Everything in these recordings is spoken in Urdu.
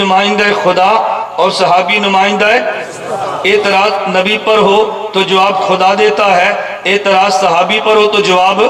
نمائندہ خدا اور صحابی نمائندہ اعتراض نبی پر ہو تو جواب خدا دیتا ہے، اعتراض صحابی پر ہو تو جواب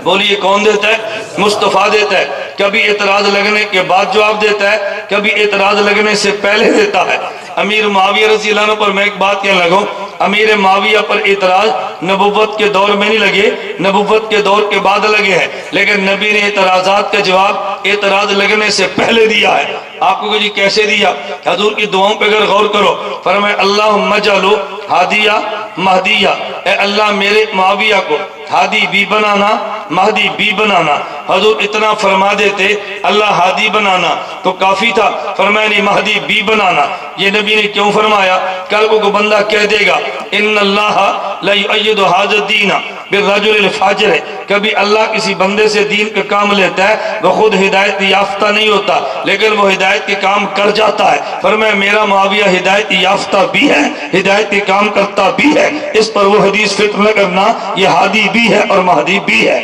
بولیے کون دیتا ہے؟ مصطفیٰ دیتا ہے۔ کبھی اعتراض لگنے کے بعد جواب دیتا ہے، کبھی اعتراض لگنے سے پہلے دیتا ہے۔ امیر معاویہ رضی اللہ عنہ پر میں ایک بات کہنے لگا، امیر معاویہ پر اعتراض نبوت کے دور میں نہیں لگے، نبوت کے دور کے بعد لگے ہیں، لیکن نبی نے اعتراضات کا جواب اعتراض لگنے سے پہلے دیا ہے۔ آپ کو جی کیسے دیا؟ حضور کی دعاؤں پہ اگر غور کرو، فرمائے اللہم اجعلہ ہادیہ مہدیہ، اے اللہ میرے معاویہ کو ہادی بھی بنانا، مہدی بھی بنانا۔ حضور اتنا فرما دیتے اللہ ہادی بنانا تو کافی تھا، فرمایا نہیں مہدی بھی بنانا۔ یہ نبی نے کیوں فرمایا؟ کل کو بندہ کہہ دے گا ان اللہ لا یؤید ھذا الدین بالرجل الفاجر، کبھی اللہ کسی بندے سے دین کا کام لیتا ہے، وہ خود ہدایت یافتہ نہیں ہوتا لیکن وہ ہدایت کے کام کر جاتا ہے۔ فرمایا میرا معاویہ ہدایت یافتہ بھی ہے، ہدایت کے کام کرتا بھی ہے، اس پر وہ حدیث فکر نہ کرنا، یہ ہادی بھی ہے اور مہدی بھی ہے۔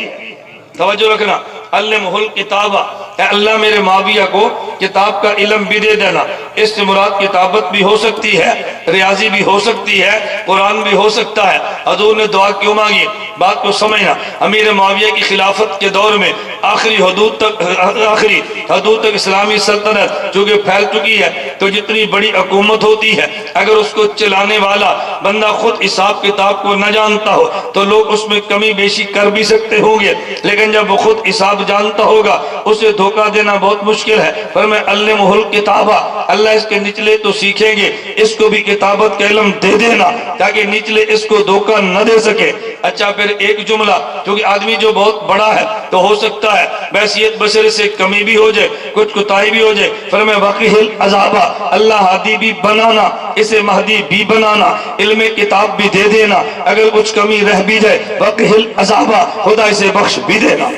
توجہ رکھنا، علمہ الکتابہ، اے اللہ میرے معاویہ کو کتاب کا علم بھی دے دینا۔ اس سے مراد کتابت بھی ہو سکتی ہے، ریاضی بھی ہو سکتی ہے، قرآن بھی ہو سکتا ہے۔ حضور نے دعا کیوں مانگی؟ بات کو سمجھنا، امیر معاویہ کی خلافت کے دور میں آخری حدود تک اسلامی سلطنت چونکہ پھیل چکی ہے، تو جتنی بڑی حکومت ہوتی ہے اگر اس کو چلانے والا بندہ خود حساب کتاب کو نہ جانتا ہو تو لوگ اس میں کمی بیشی کر بھی سکتے ہوں گے، لیکن جب وہ خود حساب جانتا ہوگا اسے دھوکہ دینا بہت مشکل ہے۔ فرمائے علمہ الکتابہ، اللہ اس کے نچلے تو سیکھیں گے، اس کو بھی کتابت کا علم دے دینا تاکہ نچلے اس کو دھوکہ نہ دے سکے۔ اچھا پھر ایک جملہ، کیونکہ آدمی جو بہت بڑا ہے تو ہو سکتا ہے بحیثیت بشر سے کمی بھی ہو جائے، کچھ کوتاہی بھی ہو جائے۔ فرمائے وقیہ العذابہ، اللہ ہادی بھی بنانا، اسے مہدی بھی بنانا، علم کتاب بھی دے دینا، اگر کچھ کمی رہ بھی جائے وقیہ العذابہ، خدا اسے بخش بھی دینا،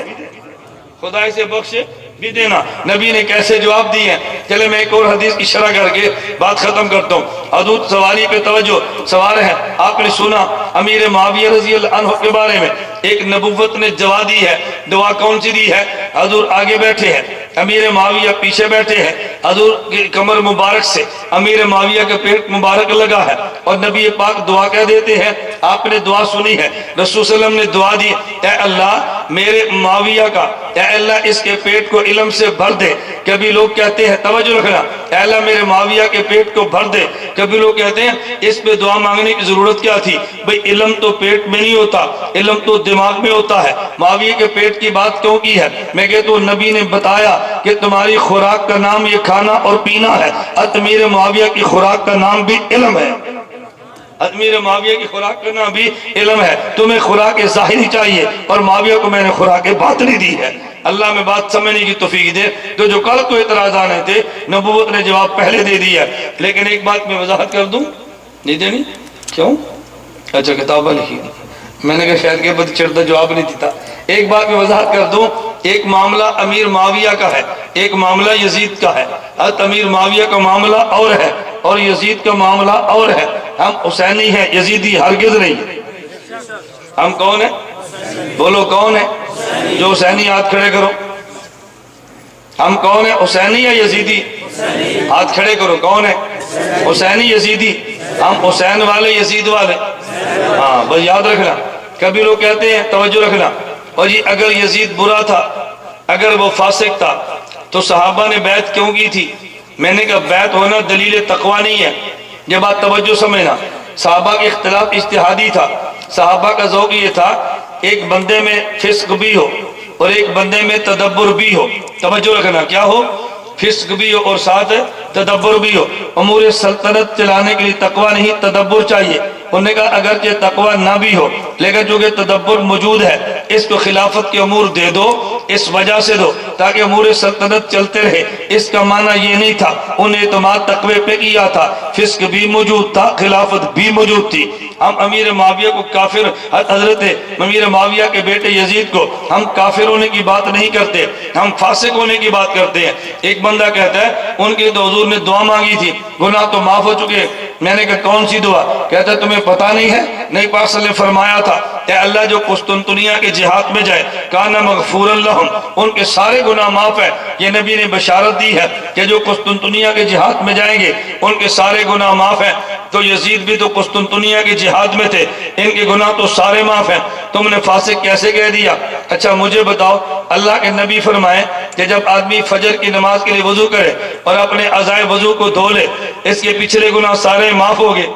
خدا اسے بخش بھی دینا۔ نبی نے کیسے جواب دی ہیں؟ چلے میں ایک اور حدیث کی شرح کر کے بات ختم کرتا ہوں۔ حضور سواری پہ توجہ، سوار ہیں، آپ نے سنا امیر معاویہ رضی اللہ عنہ کے بارے میں ایک نبوت نے دعا دی ہے۔ دعا کون سی دی ہے؟ حضور آگے بیٹھے ہیں، امیر معاویہ پیچھے بیٹھے ہیں، حضور کی کمر مبارک سے امیر معاویہ کے پیٹ مبارک لگا ہے اور نبی پاک دعا کہہ دیتے ہیں۔ آپ نے دعا سنی ہے، رسول صلی اللہ علیہ وسلم نے دعا دی، اے اللہ میرے معاویہ کا، اے اللہ اس کے پیٹ کو علم سے بھر دے۔ کبھی لوگ کہتے ہیں، توجہ رکھنا، اے اللہ میرے معاویہ کے پیٹ کو بھر دے۔ کبھی لوگ کہتے ہیں اس پہ دعا مانگنے کی ضرورت کیا تھی؟ بھئی علم تو پیٹ میں نہیں ہوتا، علم تو دماغ میں ہوتا ہے، معاویہ کے پیٹ کی بات کیوں کی ہے؟ میں کہتا ہوں نبی نے بتایا کہ تمہاری خوراک کا نام یہ کھانا اور پینا ہے، امیر معاویہ کی خوراک کا نام بھی علم ہے، امیر معاویہ کی خوراک کا نام بھی علم ہے۔ تمہیں خوراک ظاہری چاہیے اور معاویہ کو میں نے خوراک باطنی دی ہے۔ اللہ میں بات سمجھنے کی توفیق دے۔ تو جو کل کو اعتراض آنے تھے نبوت نے جواب پہلے دے دیا، لیکن ایک بات میں وضاحت کر دوں، نہیں دینی کیوں؟ اچھا کتابہ لکھی، میں نے کہا شاید کہ بد چڑھتا جواب نہیں دیتا۔ ایک بات میں وضاحت کر دوں، ایک معاملہ امیر معاویہ کا ہے، ایک معاملہ یزید کا ہے۔ امیر معاویہ کا معاملہ اور ہے اور یزید کا معاملہ اور ہے۔ ہم حسینی ہیں، یزیدی ہرگز نہیں۔ ہم کون ہیں؟ بولو کون ہے؟ جو حسینی ہاتھ کھڑے کرو۔ ہم کون ہیں؟ حسینی یا یزیدی؟ ہاتھ کھڑے کرو، کون ہے؟ حسینی یزیدی؟ ہم حسین والے یزید والے؟ ہاں بس یاد رکھنا۔ کبھی لوگ کہتے ہیں، توجہ رکھنا، اور یہ اگر یزید برا تھا، اگر وہ فاسق تھا تو صحابہ نے بیعت کیوں کی تھی؟ میں نے کہا بیعت ہونا دلیل تقوی نہیں ہے۔ یہ بات توجہ سمجھنا، صحابہ کے اختلاف اجتہادی تھا۔ صحابہ کا ذوق یہ تھا ایک بندے میں فسق بھی ہو اور ایک بندے میں تدبر بھی ہو۔ توجہ رکھنا، کیا ہو؟ فسق بھی ہو اور ساتھ تدبر بھی ہو۔ امور سلطنت چلانے کے لیے تقوی نہیں تدبر چاہیے۔ انہوں نے کہا اگرچہ تقوی نہ بھی ہو لیکن چونکہ تدبر موجود ہے اس کو خلافت کے امور دے دو، اس وجہ سے دو تاکہ امور سلطنت چلتے رہے۔ اس کا معنی یہ نہیں تھا انہیں اعتماد تقوی پہ کیا تھا، فسق بھی موجود تھا، خلافت بھی موجود تھی۔ ہم امیر معاویہ کو کافر، حضرت امیر معاویہ کے بیٹے یزید کو ہم کافر ہونے کی بات نہیں کرتے، ہم فاسق ہونے کی بات کرتے ہیں۔ ایک بندہ کہتا ہے ان کے تو حضور نے دعا مانگی تھی، گناہ تو معاف ہو چکے۔ میں نے کہا کون سی دعا؟ کہتا ہے تمہیں پتہ نہیں ہے؟ نہیں پاک صلی اللہ علیہ وسلم نے فرمایا تھا اے اللہ جو قسطنطنیہ کے جہاد میں جائے کانا مغفور لہم، ان کے سارے گناہ معاف ہے۔ یہ نبی نے بشارت دی ہے کہ جو قسطنطنیہ کے جہاد میں جائیں گے ان کے سارے گناہ معاف ہیں۔ تو یزید بھی تو قسطنطنیہ کے جہاد میں تھے، ان کے گناہ تو سارے معاف ہیں، تم نے فاسق کیسے کہہ دیا؟ اچھا مجھے بتاؤ، اللہ کے نبی فرمائے کہ جب آدمی فجر کی نماز کے لیے وضو کرے اور اپنے اعضائے وضو کو دھو لے، اس کے پچھلے گناہ سارے معاف ہو گئے،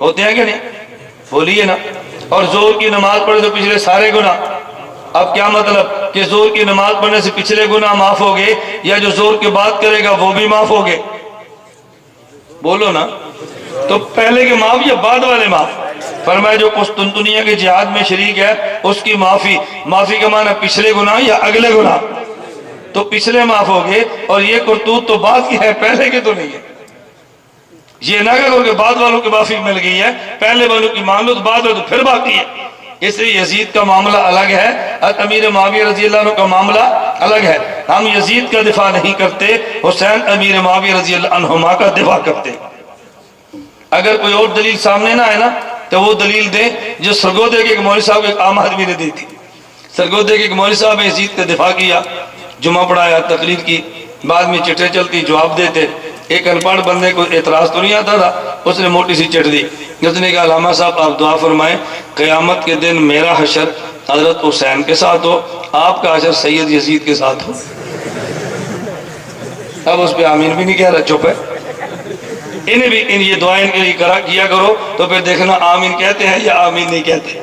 ہوتے ہیں کہ نہیں؟ بولیے نا۔ اور زور کی نماز پڑھے تو پچھلے سارے گناہ، اب کیا مطلب کہ زور کی نماز پڑھنے سے پچھلے گناہ معاف ہو گئے، یا جو زور کی بات کرے گا وہ بھی معاف ہو گئے؟ بولو نا۔ تو پہلے کے معاف یا بعد والے معاف؟ فرمایا جو قسطنطنیہ کے جہاد میں شریک ہے اس کی معافی کا معنی پچھلے گناہ یا اگلے گناہ؟ تو پچھلے معاف ہو گئے، اور یہ کرتوت تو بعد کی ہے، پہلے کے تو نہیں ہے۔ یہ نہ کرو کہ بعد والوں کی معافی مل گئی ہے، پہلے والوں کی مان لو تو بعد والوں تو پھر باقی ہے۔ اس لیے یزید کا معاملہ الگ ہے، امیر معاویہ رضی اللہ عنہ کا معاملہ الگ ہے۔ ہم یزید کا دفاع نہیں کرتے، حسین امیر معاویہ رضی اللہ عنہما کا دفاع کرتے۔ اگر کوئی اور دلیل سامنے نہ آئے نا تو وہ دلیل دے جو سرگودے کے ایک مولوی صاحب ایک عام آدمی نے دی تھی۔ سرگودے کے ایک مولوی صاحب نے یزید کا دفاع کیا، جمعہ پڑھایا، تقریر کی، بعد میں چٹیں چلتی، جواب دیتے۔ ایک انپڑھ بندے کو اعتراض تو نہیں آتا تھا، اس نے موٹی سی چٹ دی، اس نے کہا علامہ صاحب آپ دعا فرمائیں قیامت کے دن میرا حشر حضرت حسین کے ساتھ ہو، آپ کا حشر سید یزید کے ساتھ ہو۔ اب اس پہ آمین بھی نہیں کہہ رہا، چپ ہے۔ انہیں بھی یہ دعائیں ان کے لیے کیا کرو تو پھر دیکھنا آمین کہتے ہیں یا آمین نہیں کہتے۔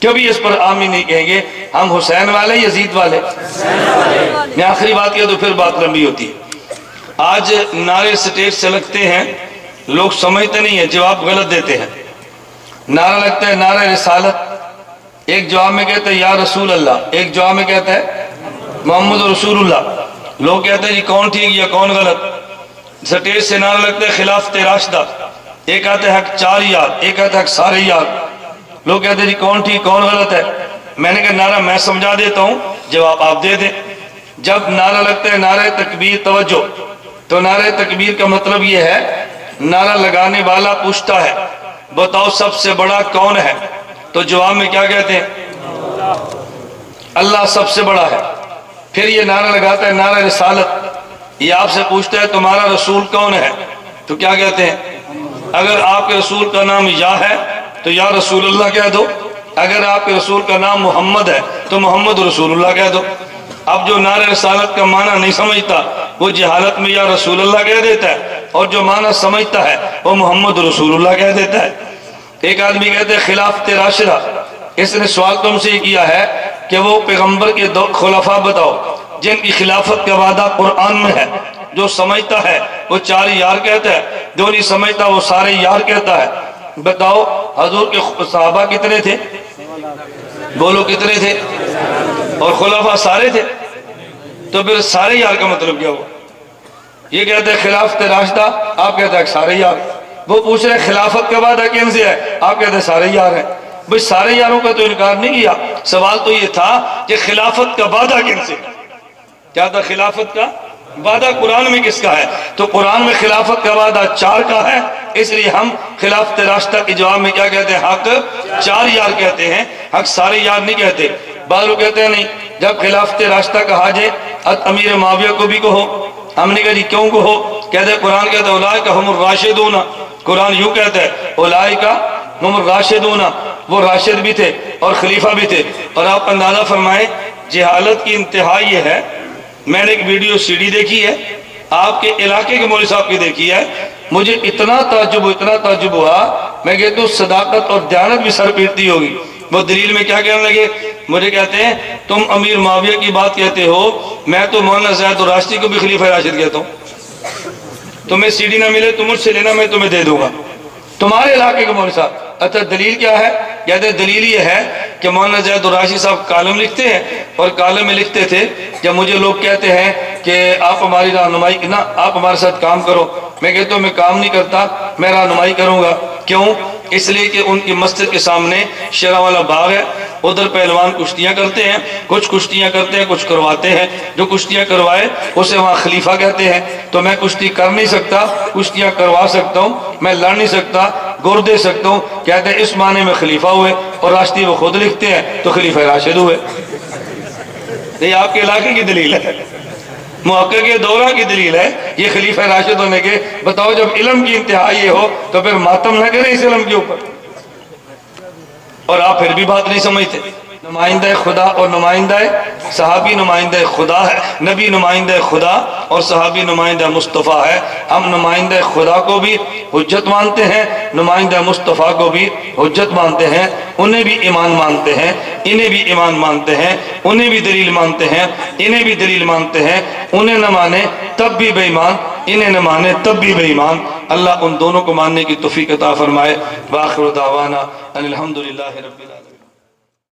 کبھی اس پر آمین نہیں کہیں گے۔ ہم حسین والے یزید والے؟ میں آخری بات کیا تو پھر بات لمبی ہوتی ہے۔ آج نعرے سٹیج سے لگتے ہیں، لوگ سمجھتے نہیں ہیں، جواب غلط دیتے ہیں۔ نعرہ لگتا ہے نعرہ رسالت، ایک جواب میں کہتے ہیں یا رسول اللہ، ایک جواب میں کہتا ہے محمد رسول اللہ۔ لوگ کہتے ہیں جی کون ٹھیک یا کون غلط؟ سٹیج سے نعرہ لگتا ہے خلافت راشدہ، ایک آتا ہے حق چار یار، ایک آتا ہے حق سارے یار۔ لوگ کہتے ہیں جی کون ٹھیک کون غلط ہے؟ میں نے کہا نعرہ میں سمجھا دیتا ہوں، جواب آپ دے دیں۔ جب نعرہ لگتا ہے نعرہ تکبیر توجہ، تو نعرہ تکبیر کا مطلب یہ ہے نعرہ لگانے والا پوچھتا ہے بتاؤ سب سے بڑا کون ہے؟ تو جواب میں کیا کہتے ہیں؟ اللہ سب سے بڑا ہے۔ پھر یہ نعرہ لگاتا ہے نعرہ رسالت، یہ آپ سے پوچھتا ہے تمہارا رسول کون ہے؟ تو کیا کہتے ہیں؟ اگر آپ کے رسول کا نام یا ہے تو یا رسول اللہ کہہ دو، اگر آپ کے رسول کا نام محمد ہے تو محمد رسول اللہ کہہ دو۔ اب جو نعرہ رسالت کا معنی نہیں سمجھتا وہ جہالت میں یا رسول اللہ کہہ دیتا ہے، اور جو معنی سمجھتا ہے وہ محمد رسول اللہ کہہ دیتا ہے۔ ایک آدمی کہتے ہیں خلافت راشدہ، اس نے سوال تم سے کیا ہے کہ وہ پیغمبر کے دو خلفاء بتاؤ جن کی خلافت کا وعدہ قرآن میں ہے۔ جو سمجھتا ہے وہ چار یار کہتا ہے، جو نہیں سمجھتا وہ سارے یار کہتا ہے۔ بتاؤ حضور کے صحابہ کتنے تھے؟ بولو کتنے تھے؟ اور خلفاء سارے تھے، تو پھر سارے یار کا مطلب کیا ہوا؟ یہ کہتے ہیں خلافت راشدہ، آپ کہتے ہیں سارے یار۔ وہ پوچھ رہے خلافت کا وعدہ کن سے ہے؟ آپ کہتے ہیں سارے یار ہیں۔ بھئی سارے یاروں کا تو انکار نہیں کیا، سوال تو یہ تھا کہ خلافت کا وعدہ کن سے؟ کیا تھا خلافت کا وعدہ؟ قرآن میں کس کا ہے؟ تو قرآن میں خلافت کا وعدہ چار کا ہے، اس لیے ہم خلافت راشدہ کے جواب میں کیا کہتے ہیں؟ حق چار یار کہتے ہیں، حق سارے یار نہیں کہتے۔ بعض لوگ کہتے ہیں نہیں، جب خلافت راشدہ کہا جائے امیر معاویہ کو بھی کہو۔ ہم نے کہا جی کیوں کہو؟ کہتے ہیں قرآن کہتا ہے اولئک هم الراشدون، قرآن یوں کہتا ہے اولئک هم الراشدون، وہ راشد بھی تھے اور خلیفہ بھی تھے۔ اور آپ اندازہ فرمائیں جہالت کی انتہا یہ ہے، میں نے ایک ویڈیو سی ڈی دیکھی ہے آپ کے علاقے کے مولوی صاحب کی دیکھی ہے، مجھے اتنا تعجب ہوا، میں کہتا ہوں صداقت اور دیانت بھی سر پیٹتی ہوگی۔ وہ دلیل میں کیا کہنے لگے؟ مجھے کہتے ہیں تم امیر معاویہ کی بات کہتے ہو، میں تو مولانا زید الراشدی کو بھی خلیفہ راشد کہتا ہوں۔ تمہیں سی ڈی نہ ملے تو مجھ سے لینا، میں تمہیں دے دوں گا۔ تمہارے علاقے کے مولوی صاحب، اچھا دلیل کیا ہے؟ کہتے ہیں دلیل یہ ہے کہ مولانا زید الراشدی صاحب کالم لکھتے ہیں، اور کالم میں لکھتے تھے جب مجھے لوگ کہتے ہیں کہ آپ ہماری رہنمائی نہ، آپ ہمارے ساتھ کام کرو، میں کہتا ہوں میں کام نہیں کرتا، میں رہنمائی کروں گا۔ کیوں؟ اس لیے کہ ان کی مسجد کے سامنے شیرہ والا باغ ہے، ادھر پہلوان کشتیاں کرتے ہیں، کچھ کشتیاں کرتے ہیں کچھ کرواتے ہیں، جو کشتیاں کروائے اسے وہاں خلیفہ کہتے ہیں۔ تو میں کشتی کر نہیں سکتا، کشتیاں کروا سکتا ہوں، میں لڑ نہیں سکتا۔ گور دے سکتا ہوں، کہتے ہیں اس معنی میں خلیفہ ہوئے، اور راشدی وہ خود لکھتے ہیں تو خلیفہ راشد ہوئے۔ یہ آپ کے علاقے کی دلیل ہے، محقق کے دورہ کی دلیل ہے یہ خلیفہ راشد ہونے کے۔ بتاؤ جب علم کی انتہا یہ ہو تو پھر ماتم نہ کریں اس علم کے اوپر، اور آپ پھر بھی بات نہیں سمجھتے۔ نمائندہ خدا اور نمائندہ صحابی نمائندہ خدا ہے، نبی نمائندہ خدا اور صحابی نمائندہ مصطفیٰ ہے۔ ہم نمائندہ خدا کو بھی حجت مانتے ہیں، نمائندہ مصطفیٰ کو بھی حجت مانتے ہیں، انہیں بھی ایمان مانتے ہیں، انہیں بھی ایمان مانتے ہیں، انہیں بھی دلیل مانتے ہیں، انہیں بھی دلیل مانتے ہیں۔ انہیں نہ مانے تب بھی بے ایمان، انہیں نہ مانے تب بھی بے ایمان۔ اللہ ان دونوں کو ماننے کی توفیق عطا فرمائے۔ وآخر دعوانا ان الحمدللہ رب العالمین۔